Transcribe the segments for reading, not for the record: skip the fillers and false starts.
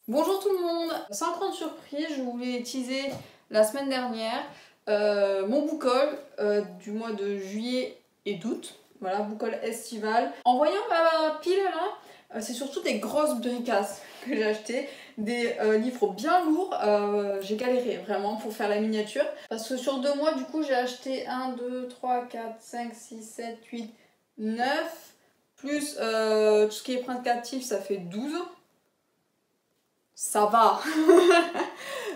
Bonjour tout le monde. Sans grande surprise, je voulais teaser la semaine dernière mon book haul du mois de juillet et d'août. Voilà, book haul estival. En voyant ma pile là, c'est surtout des grosses bricasses que j'ai achetées, des livres bien lourds. J'ai galéré vraiment pour faire la miniature parce que sur 2 mois, du coup, j'ai acheté 1, 2, 3, 4, 5, 6, 7, 8, 9 plus tout ce qui est print captif, ça fait 12. Ça va.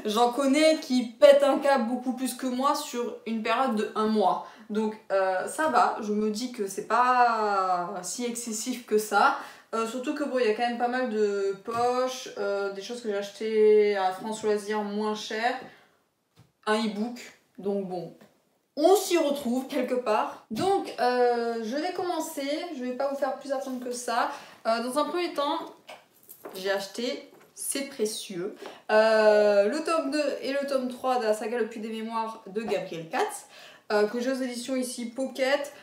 J'en connais qui pètent un câble beaucoup plus que moi sur une période de 1 mois. Donc ça va, je me dis que c'est pas si excessif que ça. Surtout que bon, il y a quand même pas mal de poches, des choses que j'ai achetées à France Loisirs moins cher, un e-book, donc bon, on s'y retrouve quelque part. Donc je vais commencer, je vais pas vous faire plus attendre que ça. Dans un premier temps, j'ai acheté, c'est précieux, le tome 2 et le tome 3 de la saga Le Puits des Mémoires de Gabriel Katz, que j'ai aux éditions ici Pocket.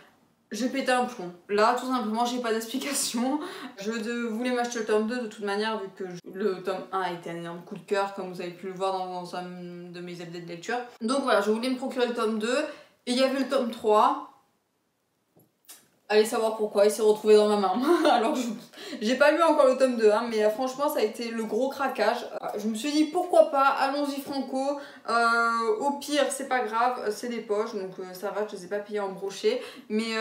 J'ai pété un plomb. Là, tout simplement, j'ai pas d'explication. Je voulais m'acheter le tome 2 de toute manière, vu que le tome 1 a été un énorme coup de cœur, comme vous avez pu le voir dans un de mes hebdos de lecture. Donc voilà, je voulais me procurer le tome 2, et il y avait le tome 3. Allez savoir pourquoi, il s'est retrouvé dans ma main. Alors j'ai pas lu encore le tome 2, hein, mais franchement ça a été le gros craquage. Je me suis dit pourquoi pas, allons-y franco. Au pire c'est pas grave, c'est des poches, donc ça va, je les ai pas payées en brochet. Mais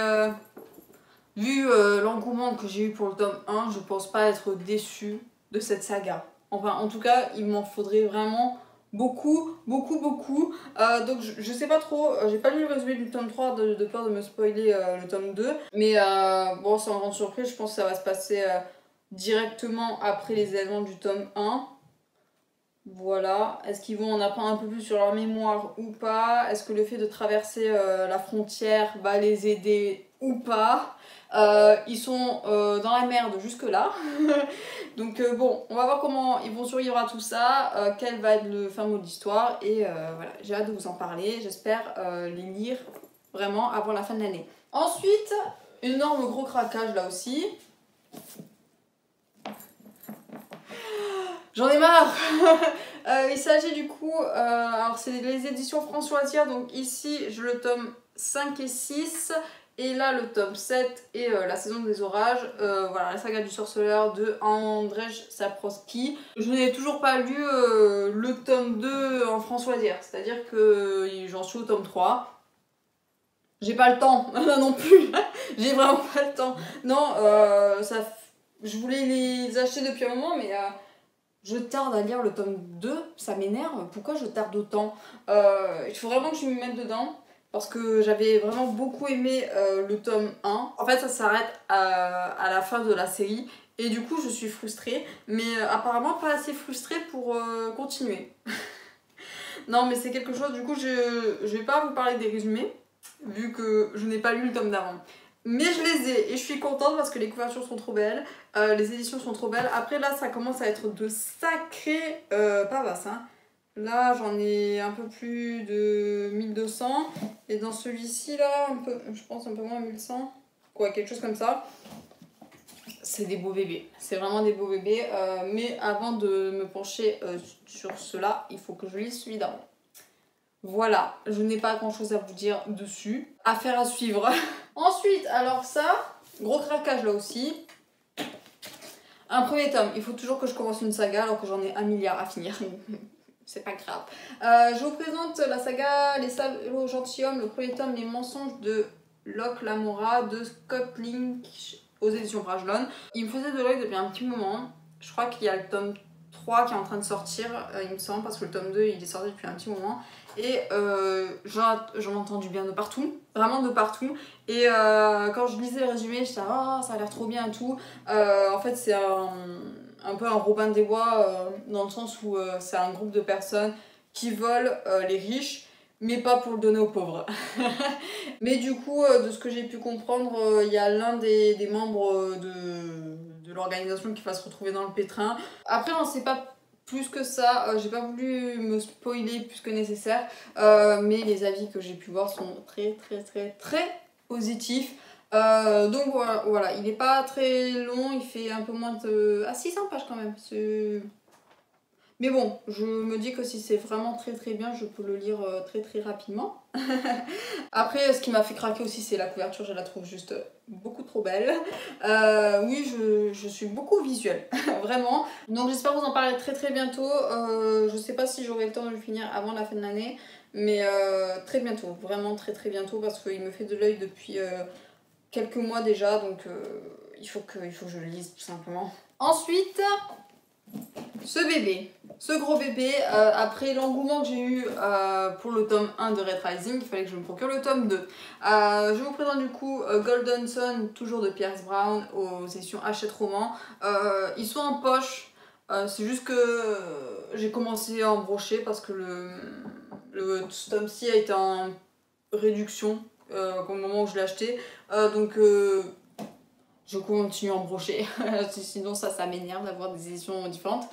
vu l'engouement que j'ai eu pour le tome 1, je pense pas être déçue de cette saga. Enfin en tout cas il m'en faudrait vraiment beaucoup. Donc je sais pas trop, j'ai pas lu le résumé du tome 3 de peur de me spoiler le tome 2. Mais bon, sans grande surprise, je pense que ça va se passer directement après les événements du tome 1. Voilà, est-ce qu'ils vont en apprendre un peu plus sur leur mémoire ou pas? Est-ce que le fait de traverser la frontière va les aider ou pas? Ils sont dans la merde jusque là. Donc bon, on va voir comment ils vont survivre à tout ça, quel va être le fin mot de l'histoire, et voilà, j'ai hâte de vous en parler, j'espère les lire vraiment avant la fin de l'année. Ensuite, énorme gros craquage là aussi. J'en ai marre. Il s'agit du coup, alors c'est les éditions France Loisirs, donc ici j'ai le tome 5 et 6, et là le tome 7 et la saison des orages, voilà, la saga du sorceleur de Andrzej Sapkowski. Je n'ai toujours pas lu le tome 2 en France Loisirs, c'est-à-dire que j'en suis au tome 3. J'ai pas le temps, non plus, j'ai vraiment pas le temps. Non, je voulais les acheter depuis un moment, mais je tarde à lire le tome 2, ça m'énerve. Pourquoi je tarde autant? Il faut vraiment que je m'y mette dedans. Parce que j'avais vraiment beaucoup aimé le tome 1. En fait, ça s'arrête à la fin de la série. Et du coup, je suis frustrée. Mais apparemment, pas assez frustrée pour continuer. Non, mais c'est quelque chose, du coup, je vais pas vous parler des résumés. Vu que je n'ai pas lu le tome d'avant. Mais je les ai et je suis contente parce que les couvertures sont trop belles, les éditions sont trop belles. Après là ça commence à être de sacrés pavasses. Hein. Là j'en ai un peu plus de 1200 et dans celui-ci là, je pense un peu moins 1100, quoi, quelque chose comme ça. C'est des beaux bébés, c'est vraiment des beaux bébés. Mais avant de me pencher sur cela, il faut que je lise celui d'avant. Voilà, je n'ai pas grand chose à vous dire dessus. Affaire à suivre. Ensuite, alors ça, gros craquage là aussi. Un premier tome, il faut toujours que je commence une saga alors que j'en ai 1 milliard à finir. C'est pas grave. Je vous présente la saga Les Salauds Gentilshommes, le premier tome, Les Mensonges de Locke Lamora de Scott Lynch aux éditions Brajlon. Il me faisait de l'œil depuis un petit moment. Je crois qu'il y a le tome 3 qui est en train de sortir, il me semble, parce que le tome 2 il est sorti depuis un petit moment. Et j'en ai entendu bien de partout, vraiment de partout. Et quand je lisais le résumé, j'étais ah, ça a l'air trop bien et tout. En fait, c'est un peu un Robin des Bois dans le sens où c'est un groupe de personnes qui volent les riches, mais pas pour le donner aux pauvres. Mais du coup, de ce que j'ai pu comprendre, il y a l'un des membres de l'organisation qui va se retrouver dans le pétrin. Après, on sait pas plus que ça, j'ai pas voulu me spoiler plus que nécessaire, mais les avis que j'ai pu voir sont très positifs. Donc voilà, il est pas très long, il fait un peu moins de... Ah, 600 pages quand même, Mais bon, je me dis que si c'est vraiment très très bien, je peux le lire très très rapidement. Après, ce qui m'a fait craquer aussi, c'est la couverture, je la trouve juste beaucoup trop belle. Oui, je suis beaucoup visuelle, vraiment. Donc j'espère vous en parler très très bientôt. Je sais pas si j'aurai le temps de le finir avant la fin de l'année, mais très bientôt, vraiment très très bientôt, parce qu'il me fait de l'œil depuis quelques mois déjà, donc il faut que je le lise tout simplement. Ensuite, ce gros bébé, après l'engouement que j'ai eu pour le tome 1 de Red Rising, il fallait que je me procure le tome 2. Je vous présente du coup Golden Sun, toujours de Pierce Brown, aux éditions Hachette Roman. Ils sont en poche, c'est juste que j'ai commencé à en brocher parce que le tome-ci a été en réduction au moment où je l'ai acheté. Donc je continue à en brocher, sinon ça m'énerve d'avoir des éditions différentes.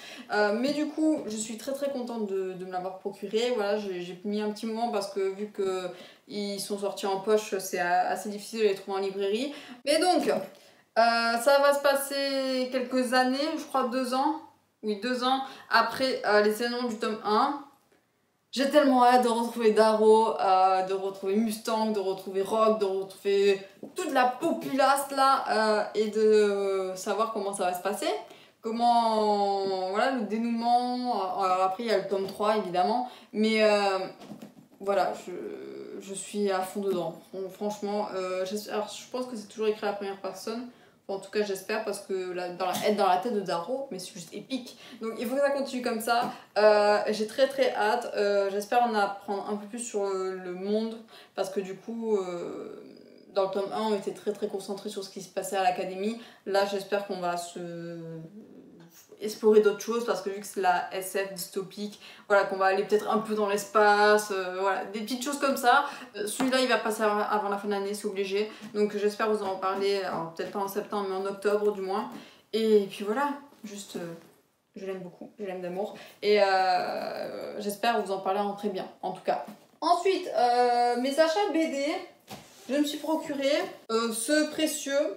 Mais du coup, je suis très très contente de me l'avoir procuré. Voilà, j'ai mis un petit moment parce que vu qu'ils sont sortis en poche, c'est assez difficile de les trouver en librairie. Mais donc, ça va se passer quelques années, je crois 2 ans. Oui, 2 ans après les événements du tome 1. J'ai tellement hâte de retrouver Darrow, de retrouver Mustang, de retrouver Rock, de retrouver toute la populace là et de savoir comment ça va se passer. Comment, voilà, le dénouement. Alors après, il y a le tome 3 évidemment, mais voilà, je suis à fond dedans. Franchement, alors, je pense que c'est toujours écrit à la première personne. Enfin, en tout cas, j'espère parce que être dans la tête de Darrow, mais c'est juste épique. Donc il faut que ça continue comme ça. J'ai très très hâte. J'espère en apprendre un peu plus sur le monde parce que du coup, dans le tome 1, on était très très concentré sur ce qui se passait à l'académie. Là, j'espère qu'on va explorer d'autres choses parce que vu que c'est la SF dystopique, voilà, qu'on va aller peut-être un peu dans l'espace, voilà, des petites choses comme ça. Celui-là il va passer avant la fin de l'année, c'est obligé, donc j'espère vous en parler, alors peut-être pas en septembre mais en octobre du moins. Et puis voilà, juste je l'aime beaucoup, je l'aime d'amour et j'espère vous en parler en très bien en tout cas. Ensuite, mes achats BD, je me suis procuré ce précieux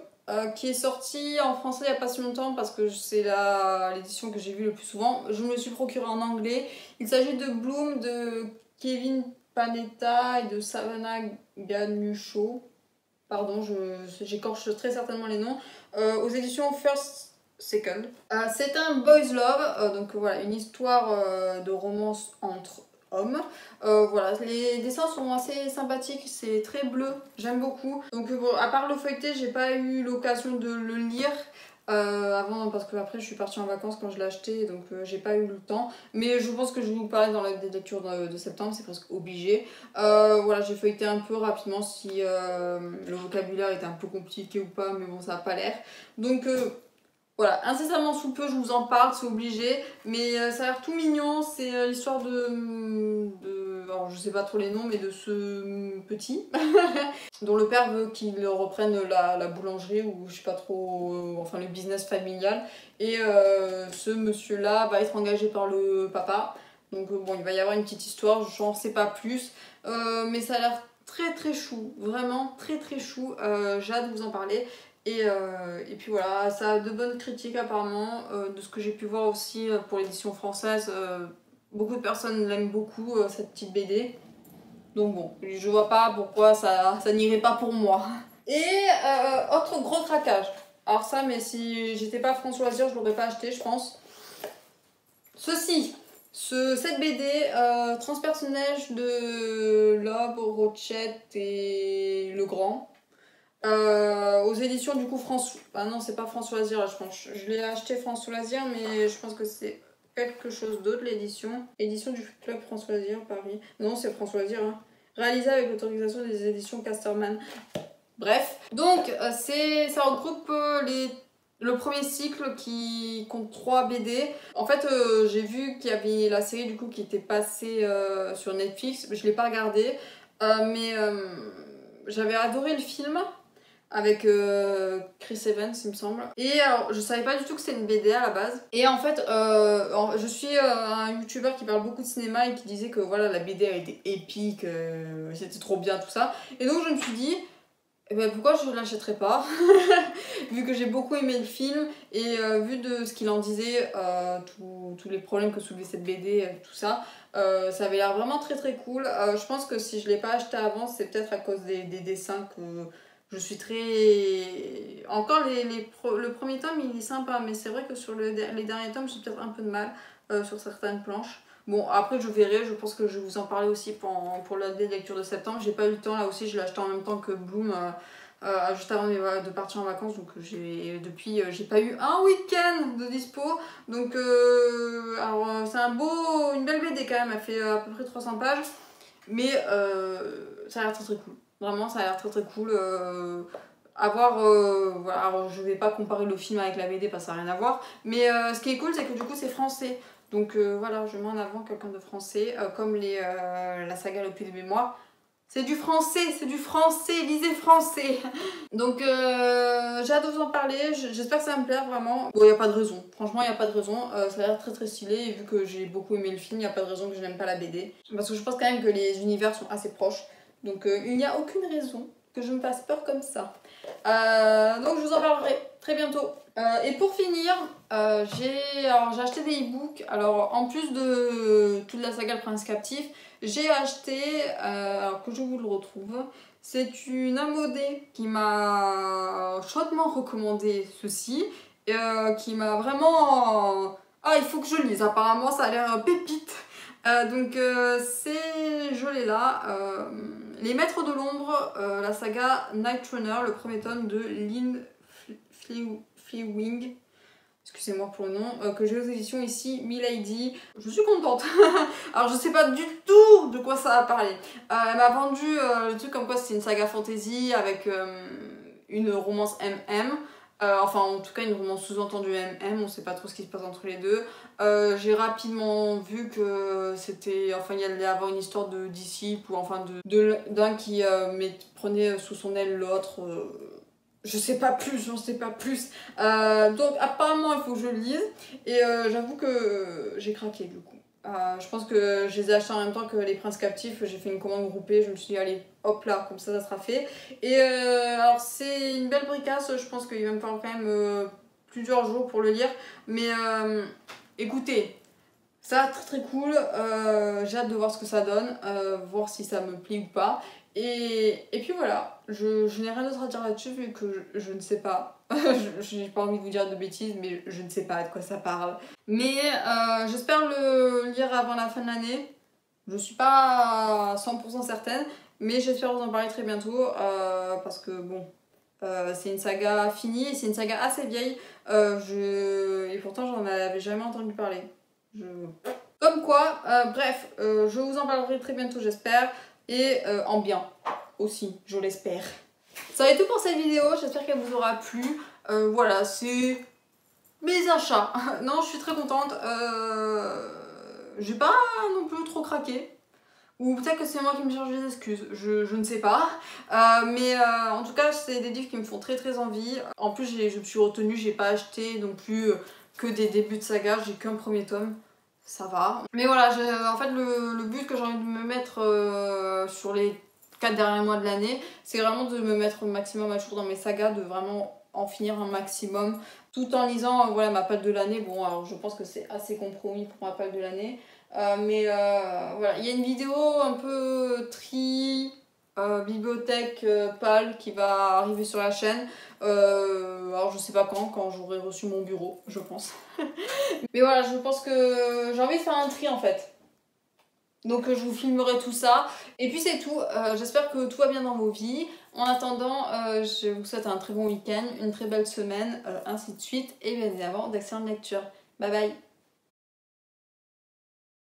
qui est sorti en français il n'y a pas si longtemps parce que c'est l'édition que j'ai vue le plus souvent. Je me le suis procuré en anglais. Il s'agit de Bloom de Kevin Panetta et de Savannah Ganucho. Pardon, j'écorche très certainement les noms. Aux éditions First Second. C'est un boys love, donc voilà, une histoire de romance entre hommes. Voilà, les dessins sont assez sympathiques, c'est très bleu, j'aime beaucoup. Donc bon, à part le feuilleté, j'ai pas eu l'occasion de le lire. Avant parce que après je suis partie en vacances quand je l'ai acheté, donc j'ai pas eu le temps, mais je pense que je vais vous parler dans la lecture de septembre, c'est presque obligé. Voilà, j'ai feuilleté un peu rapidement si le vocabulaire était un peu compliqué ou pas, mais bon, ça a pas l'air. Donc voilà, incessamment sous peu, je vous en parle, c'est obligé, mais ça a l'air tout mignon. C'est l'histoire alors je sais pas trop les noms, mais de ce petit, dont le père veut qu'il reprenne la boulangerie, ou je sais pas trop, enfin le business familial. Et ce monsieur-là va être engagé par le papa. Donc bon, il va y avoir une petite histoire, j'en sais pas plus, mais ça a l'air très très chou, vraiment très très chou. J'ai hâte de vous en parler. Et puis voilà, ça a de bonnes critiques apparemment, de ce que j'ai pu voir aussi pour l'édition française. Beaucoup de personnes l'aiment beaucoup, cette petite BD. Donc bon, je vois pas pourquoi ça n'irait pas pour moi. Et autre gros craquage. Alors ça, mais si j'étais pas France Loisirs, je l'aurais pas acheté, je pense. Cette BD transpersonnage de Loeb, Rochette et Legrand. Aux éditions du coup France... Ah non, c'est pas France Loisirs là, je pense. Je l'ai acheté France Loisirs, mais je pense que c'est quelque chose d'autre l'édition. Édition du Club France Loisirs, Paris. Non, c'est France Loisirs. Hein. Réalisé avec l'autorisation des éditions Casterman. Bref. Donc, ça regroupe le premier cycle qui compte 3 BD. En fait, j'ai vu qu'il y avait la série du coup qui était passée sur Netflix. Je l'ai pas regardé. Mais j'avais adoré le film. Avec Chris Evans, il me semble. Et alors, je savais pas du tout que c'était une BD à la base. Et en fait, je suis un youtubeur qui parle beaucoup de cinéma et qui disait que voilà, la BD a été épique, c'était trop bien, tout ça. Et donc, je me suis dit, Et ben pourquoi je ne l'achèterais pas vu que j'ai beaucoup aimé le film et vu de ce qu'il en disait, tous les problèmes que soulevait cette BD, tout ça, ça avait l'air vraiment très très cool. Je pense que si je ne l'ai pas acheté avant, c'est peut-être à cause des dessins que je suis très... Encore le premier tome il est sympa, mais c'est vrai que sur les derniers tomes j'ai peut-être un peu de mal sur certaines planches. Bon, après je verrai, je pense que je vais vous en parler aussi pour la lecture de septembre. J'ai pas eu le temps, là aussi je l'ai acheté en même temps que Bloom, juste avant de partir en vacances, donc depuis j'ai pas eu un week-end de dispo. Donc c'est une belle BD quand même, elle fait à peu près 300 pages, mais ça a l'air très très cool. Vraiment, ça a l'air très très cool. À voir, voilà, alors je vais pas comparer le film avec la BD parce que ça n'a rien à voir, mais ce qui est cool c'est que du coup c'est français. Donc voilà, je mets en avant quelqu'un de français, comme la saga Le Puits de Mémoire. C'est du français, lisez français. Donc j'ai hâte de vous en parler, j'espère que ça va me plaire vraiment. Bon, il n'y a pas de raison, franchement il n'y a pas de raison, ça a l'air très très stylé et vu que j'ai beaucoup aimé le film, il n'y a pas de raison que je n'aime pas la BD. Parce que je pense quand même que les univers sont assez proches, donc il n'y a aucune raison que je me fasse peur comme ça. Donc je vous en parlerai très bientôt. Et pour finir, j'ai acheté des e-books. Alors en plus de toute la saga Le Prince Captif, j'ai acheté, alors que je vous le retrouve, c'est une amodée qui m'a chaudement recommandé ceci, qui m'a vraiment... Ah, il faut que je lise, apparemment ça a l'air pépite. Je l'ai là. Les Maîtres de l'Ombre, la saga Night Runner, le premier tome de Lynn Fleewing, excusez-moi pour le nom, que j'ai aux éditions ici, Milady. Je suis contente. Alors je sais pas du tout de quoi ça va parler. Elle m'a vendu le truc comme quoi c'était une saga fantasy avec une romance MM. Enfin en tout cas une romance sous-entendue MM, on sait pas trop ce qui se passe entre les deux. J'ai rapidement vu que c'était, enfin il y allait avoir une histoire de disciple ou enfin d'un qui prenait sous son aile l'autre. Je sais pas plus, j'en sais pas plus. Donc apparemment il faut que je le lise et j'avoue que j'ai craqué du coup. Je pense que je les ai achetés en même temps que les Princes Captifs, j'ai fait une commande groupée, je me suis dit allez hop là, comme ça sera fait. Et alors c'est une belle bricasse, je pense qu'il va me falloir quand même plusieurs jours pour le lire. Mais écoutez, ça très très cool, j'ai hâte de voir ce que ça donne, voir si ça me plaît ou pas. Et puis voilà, je n'ai rien d'autre à dire là-dessus vu que je ne sais pas. J'ai pas envie de vous dire de bêtises, mais je ne sais pas de quoi ça parle. Mais j'espère le lire avant la fin de l'année. Je suis pas à 100% certaine, mais j'espère vous en parler très bientôt parce que bon, c'est une saga finie, c'est une saga assez vieille et pourtant j'en avais jamais entendu parler. Comme quoi, bref, je vous en parlerai très bientôt j'espère. Et en bien aussi, je l'espère. Ça va être tout pour cette vidéo, j'espère qu'elle vous aura plu. Voilà, c'est mes achats. Non, je suis très contente. J'ai pas non plus trop craqué. Ou peut-être que c'est moi qui me cherche des excuses, je ne sais pas. Mais en tout cas, c'est des livres qui me font très très envie. En plus, je me suis retenue, j'ai pas acheté non plus que des débuts de saga, j'ai qu'un premier tome. Ça va. Mais voilà, en fait, le but que j'ai envie de me mettre sur les 4 derniers mois de l'année, c'est vraiment de me mettre au maximum à jour dans mes sagas, de vraiment en finir un maximum, tout en lisant voilà, ma palle de l'année. Bon, alors je pense que c'est assez compromis pour ma palle de l'année. Mais voilà, il y a une vidéo un peu bibliothèque pâle qui va arriver sur la chaîne. Alors je sais pas quand j'aurai reçu mon bureau, je pense. Mais voilà, je pense que j'ai envie de faire un tri en fait. Donc je vous filmerai tout ça. Et puis c'est tout. J'espère que tout va bien dans vos vies. En attendant, je vous souhaite un très bon week-end, une très belle semaine, ainsi de suite. Et bien évidemment, d'excellentes lectures. Bye bye.